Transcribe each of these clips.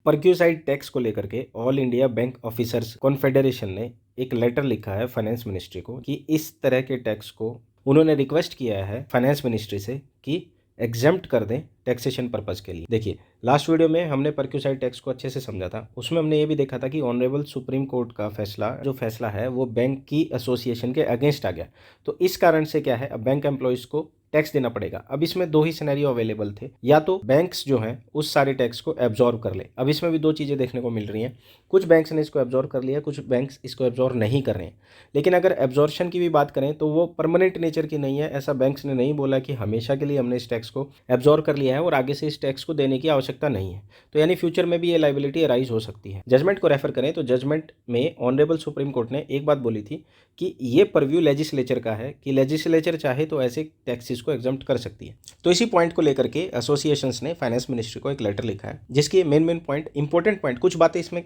परक्यूसाइड tax को लेकर के all India bank officers confederation ने एक लेटर लिखा है फाइनेंस मिनिस्ट्री को कि इस तरह के टैक्स को उन्होंने रिक्वेस्ट किया है फाइनेंस मिनिस्ट्री से कि एग्जेम्प्ट कर दें टैक्सेशन पर्पज़ के लिए। देखिए, लास्ट वीडियो में हमने परक्यूसाइड टैक्स को अच्छे से समझा था। उसमें हमने ये भी देखा था कि ऑनरेबल सुप्रीम कोर्ट का फैसला है वो बैंक की एसोसिएशन के अगेंस्ट आ गया। तो इस कारण से क्या है, अब बैंक एम्प्लॉयज़ को टैक्स देना पड़ेगा। अब इसमें दो ही सिनेरियो अवेलेबल थे, या तो बैंक्स जो हैं उस सारे टैक्स को एब्जॉर्व कर ले। अब इसमें भी दो चीज़ें देखने को मिल रही हैं, कुछ बैंक्स ने इसको एब्जॉर्व कर लिया, कुछ बैंक्स इसको एब्जॉर्व नहीं कर रहे हैं। लेकिन अगर एब्जॉर्प्शन की भी बात करें तो वो परमानेंट नेचर की नहीं है। ऐसा बैंक्स ने नहीं बोला कि हमेशा के लिए हमने इस टैक्स को एब्जॉर्व कर लिया है और आगे से इस टैक्स को देने की आवश्यकता नहीं है। तो यानी फ्यूचर में भी ये लाइबिलिटी अराइज हो सकती है। जजमेंट को रेफर करें तो जजमेंट में ऑनरेबल सुप्रीम कोर्ट ने एक बात बोली थी कि ये परव्यू लेजिस्लेचर का है कि लेजिस्लेचर चाहे तो ऐसे टैक्सेस को एग्जम्प्ट कर सकती है। तो इसी पॉइंट को लेकर के एसोसिएशंस ने फाइनेंस मिनिस्ट्री को एक लेटर लिखा है, जिसके मेन पॉइंट, इंपॉर्टेंट पॉइंट, कुछ बातें इसमें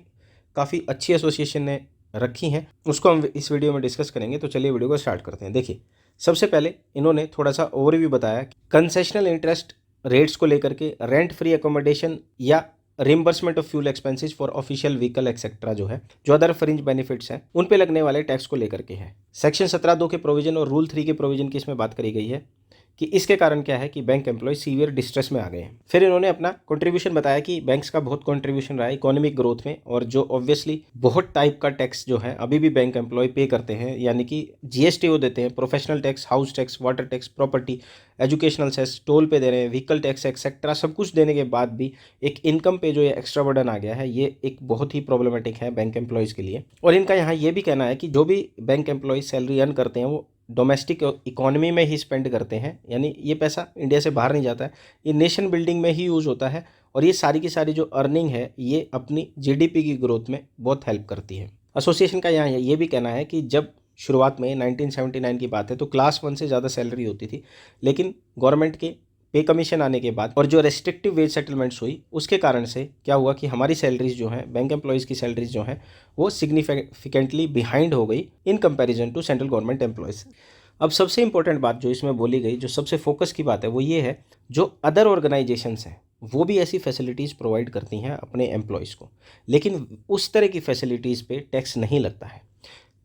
काफ़ी अच्छी एसोसिएशन ने रखी हैं, उसको हम इस वीडियो में डिस्कस करेंगे। तो चलिए वीडियो को स्टार्ट करते हैं। देखिए, सबसे पहले इन्होंने थोड़ा सा ओवरव्यू बताया कंसेशनल इंटरेस्ट रेट्स को लेकर के, रेंट फ्री अकोमोडेशन या reimbursement of fuel expenses for official vehicle etcetera जो है, जो अदर फ्रिंज बेनिफिट्स हैं, उन पे लगने वाले टैक्स को लेकर के है। सेक्शन 17(2) के प्रोविजन और रूल 3 के प्रोविजन की इसमें बात करी गई है कि इसके कारण क्या है कि बैंक एम्प्लॉय सीवियर डिस्ट्रेस में आ गए हैं। फिर इन्होंने अपना कंट्रीब्यूशन बताया कि बैंक्स का बहुत कंट्रीब्यूशन रहा है इकोनॉमिक ग्रोथ में, और जो ऑब्वियसली बहुत टाइप का टैक्स जो है अभी भी बैंक एम्प्लॉय पे करते हैं, यानी कि जीएसटी वो देते हैं, professional tax, house tax, water tax, property, educational cess, toll पे दे रहे हैं, व्हीकल टैक्स एक्सेट्रा, सब कुछ देने के बाद भी एक इनकम पे जो ये एक्स्ट्रा बर्डन आ गया है, ये एक बहुत ही प्रॉब्लमेटिक है बैंक एम्प्लॉयज़ के लिए। और इनका यहाँ ये भी कहना है कि जो भी बैंक एम्प्लॉय सैलरी अर्न करते हैं वो डोमेस्टिक इकोनॉमी में ही स्पेंड करते हैं, यानी ये पैसा इंडिया से बाहर नहीं जाता है, ये नेशन बिल्डिंग में ही यूज़ होता है, और ये सारी की सारी जो अर्निंग है ये अपनी जीडीपी की ग्रोथ में बहुत हेल्प करती है। एसोसिएशन का यहाँ ये भी कहना है कि जब शुरुआत में 1979 की बात है तो क्लास 1 से ज़्यादा सैलरी होती थी, लेकिन गवर्नमेंट के पे कमीशन आने के बाद और जो रेस्ट्रिक्टिव वेज सेटलमेंट्स हुई उसके कारण से क्या हुआ कि हमारी सैलरीज जो हैं, बैंक एम्प्लॉयज़ की सैलरीज जो हैं, वो सिग्निफिकेंटली बिहाइंड हो गई in comparison to central government employees. अब सबसे इंपॉर्टेंट बात जो इसमें बोली गई, जो सबसे फोकस की बात है, वो ये है जो अदर ऑर्गेनाइजेशंस हैं वो भी ऐसी फैसिलिटीज़ प्रोवाइड करती हैं अपने एम्प्लॉयज़ को, लेकिन उस तरह की फैसिलिटीज़ पे टैक्स नहीं लगता है।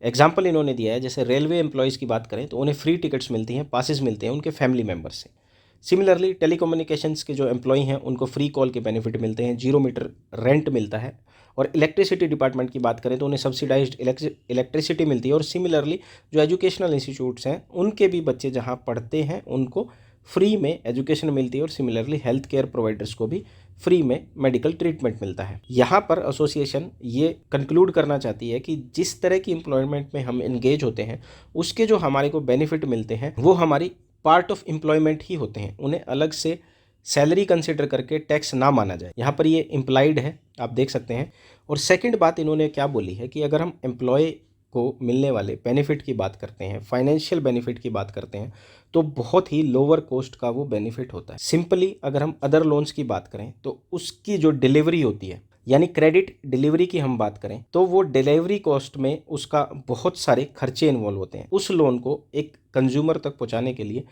एग्जाम्पल इन्होंने दिया है, जैसे रेलवे एम्प्लॉयज़ की बात करें तो उन्हें फ्री टिकट्स मिलती हैं, पासेस मिलते हैं उनके फैमिली मेम्बर से। सिमिलरली टेलीकम्युनिकेशंस के जो एम्प्लॉय हैं उनको फ्री कॉल के बेनिफिट मिलते हैं, 0 मीटर रेंट मिलता है। और इलेक्ट्रिसिटी डिपार्टमेंट की बात करें तो उन्हें सब्सिडाइज्ड इलेक्ट्रिसिटी मिलती है। और सिमिलरली जो एजुकेशनल इंस्टीट्यूट्स हैं उनके भी बच्चे जहाँ पढ़ते हैं उनको फ्री में एजुकेशन मिलती है, और सिमिलरली हेल्थ केयर प्रोवाइडर्स को भी फ्री में मेडिकल ट्रीटमेंट मिलता है। यहाँ पर एसोसिएशन ये कंक्लूड करना चाहती है कि जिस तरह की एम्प्लॉयमेंट में हम इंगेज होते हैं उसके जो हमारे को बेनिफिट मिलते हैं वो हमारी पार्ट ऑफ एम्प्लॉयमेंट ही होते हैं, उन्हें अलग से सैलरी कंसिडर करके टैक्स ना माना जाए। यहाँ पर ये इम्प्लाइड है, आप देख सकते हैं। और सेकंड बात इन्होंने क्या बोली है कि अगर हम एम्प्लॉय को मिलने वाले बेनिफिट की बात करते हैं, फाइनेंशियल बेनिफिट की बात करते हैं, तो बहुत ही लोअर कॉस्ट का वो बेनिफिट होता है। सिंपली अगर हम अदर लोन्स की बात करें तो उसकी जो डिलीवरी होती है, यानी क्रेडिट डिलीवरी की हम बात करें, तो वो डिलीवरी कॉस्ट में उसका बहुत सारे खर्चे इन्वॉल्व होते हैं। उस लोन को एक कंज्यूमर तक पहुंचाने के लिए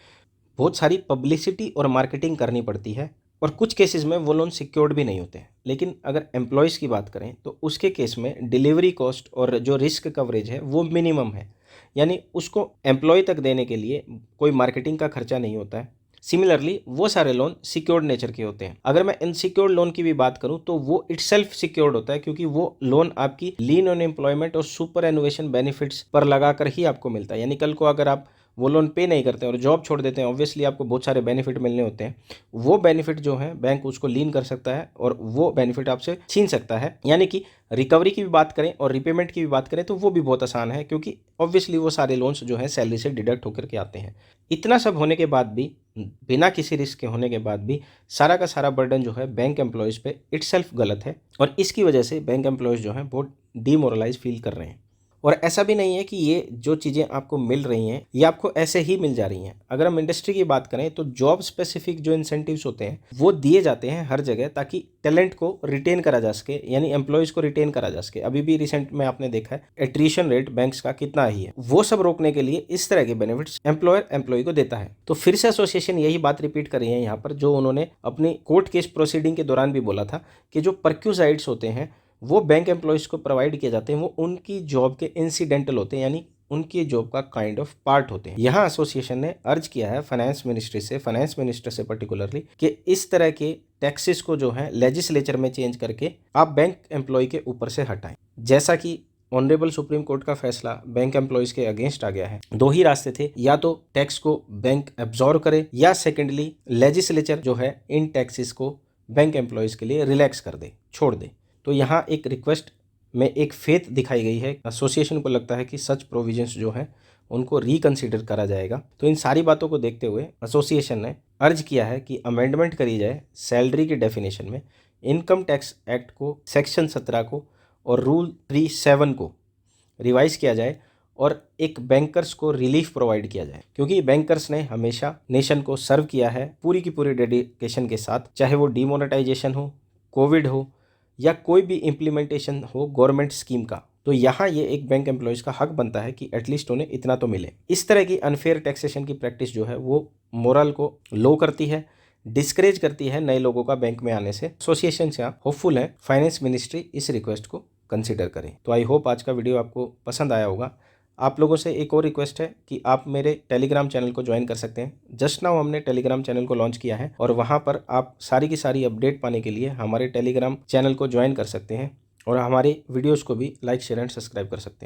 बहुत सारी पब्लिसिटी और मार्केटिंग करनी पड़ती है, और कुछ केसेस में वो लोन सिक्योर्ड भी नहीं होते हैं। लेकिन अगर एम्प्लॉयज़ की बात करें तो उसके केस में डिलीवरी कॉस्ट और जो रिस्क कवरेज है वो मिनिमम है, यानी उसको एम्प्लॉय तक देने के लिए कोई मार्केटिंग का खर्चा नहीं होता है। सिमिलरली वो सारे लोन सिक्योर्ड नेचर के होते हैं। अगर मैं इनसिक्योर्ड लोन की भी बात करूं तो वो इटसेल्फ सिक्योर्ड होता है, क्योंकि वो लोन आपकी लीन ऑन एम्प्लॉयमेंट और सुपर एनुएशन बेनिफिट्स पर लगाकर ही आपको मिलता है। यानी कल को अगर आप वो लोन पे नहीं करते और जॉब छोड़ देते हैं, ऑब्वियसली आपको बहुत सारे बेनिफिट मिलने होते हैं। वो बेनिफिट जो है बैंक उसको लीन कर सकता है और वो बेनिफिट आपसे छीन सकता है। यानी कि रिकवरी की भी बात करें और रिपेमेंट की भी बात करें तो वो भी बहुत आसान है, क्योंकि ऑब्वियसली वो सारे लोन्स जो हैं सैलरी से डिडक्ट होकर के आते हैं। इतना सब होने के बाद भी, बिना किसी रिस्क के होने के बाद भी, सारा का सारा बर्डन जो है बैंक एम्प्लॉयज़ पे इटसेल्फ गलत है, और इसकी वजह से बैंक एम्प्लॉयज़ जो हैं बहुत डीमोरलाइज फील कर रहे हैं। और ऐसा भी नहीं है कि ये जो चीज़ें आपको मिल रही हैं ये आपको ऐसे ही मिल जा रही हैं। अगर हम इंडस्ट्री की बात करें तो जॉब स्पेसिफिक जो इंसेंटिव्स होते हैं वो दिए जाते हैं हर जगह, ताकि टैलेंट को रिटेन करा जा सके, यानी एम्प्लॉयज़ को रिटेन करा जा सके। अभी भी रिसेंट में आपने देखा है एट्रिशन रेट बैंक्स का कितना ही है, वो सब रोकने के लिए इस तरह के बेनिफिट्स एम्प्लॉयर एम्प्लॉय को देता है। तो फिर से एसोसिएशन यही बात रिपीट कर रही है यहाँ पर, जो उन्होंने अपनी कोर्ट केस प्रोसीडिंग के दौरान भी बोला था कि जो परक्यूजाइड्स होते हैं वो बैंक एम्प्लॉयज़ को प्रोवाइड किए जाते हैं, वो उनकी जॉब के इंसिडेंटल होते हैं, यानी उनकी जॉब का काइंड ऑफ पार्ट होते हैं। यहाँ एसोसिएशन ने अर्ज किया है फाइनेंस मिनिस्टर से पर्टिकुलरली कि इस तरह के टैक्सेस को जो है लेजिस्लेचर में चेंज करके आप बैंक एम्प्लॉय के ऊपर से हटाएं। जैसा कि ऑनरेबल सुप्रीम कोर्ट का फैसला बैंक एम्प्लॉयज़ के अगेंस्ट आ गया है, दो ही रास्ते थे, या तो टैक्स को बैंक एब्जॉर्व करे या सेकेंडली लेजिस्लेचर जो है इन टैक्सेस को बैंक एम्प्लॉयज़ के लिए रिलैक्स कर दे, छोड़ दे। तो यहाँ एक रिक्वेस्ट में एक फेथ दिखाई गई है। एसोसिएशन को लगता है कि सच प्रोविजंस जो हैं उनको रिकंसिडर करा जाएगा। तो इन सारी बातों को देखते हुए एसोसिएशन ने अर्ज किया है कि अमेंडमेंट करी जाए सैलरी की डेफिनेशन में, इनकम टैक्स एक्ट को सेक्शन 17 को और रूल 37 को रिवाइज किया जाए और एक बैंकर्स को रिलीफ प्रोवाइड किया जाए, क्योंकि बैंकर्स ने हमेशा नेशन को सर्व किया है पूरी की पूरी डेडिकेशन के साथ, चाहे वो डिमोनेटाइजेशन हो, कोविड हो या कोई भी इम्प्लीमेंटेशन हो गवर्नमेंट स्कीम का। तो यहाँ ये एक बैंक एम्प्लॉयज़ का हक बनता है कि एटलीस्ट उन्हें इतना तो मिले। इस तरह की अनफेयर टैक्सेशन की प्रैक्टिस जो है वो मोरल को लो करती है, डिस्करेज करती है नए लोगों का बैंक में आने से। एसोसिएशन से होपफुल है फाइनेंस मिनिस्ट्री इस रिक्वेस्ट को कंसिडर करें। तो आई होप आज का वीडियो आपको पसंद आया होगा। आप लोगों से एक और रिक्वेस्ट है कि आप मेरे टेलीग्राम चैनल को ज्वाइन कर सकते हैं। जस्ट नाउ हमने टेलीग्राम चैनल को लॉन्च किया है और वहाँ पर आप सारी की सारी अपडेट पाने के लिए हमारे टेलीग्राम चैनल को ज्वाइन कर सकते हैं और हमारे वीडियोज़ को भी लाइक शेयर एंड सब्सक्राइब कर सकते हैं।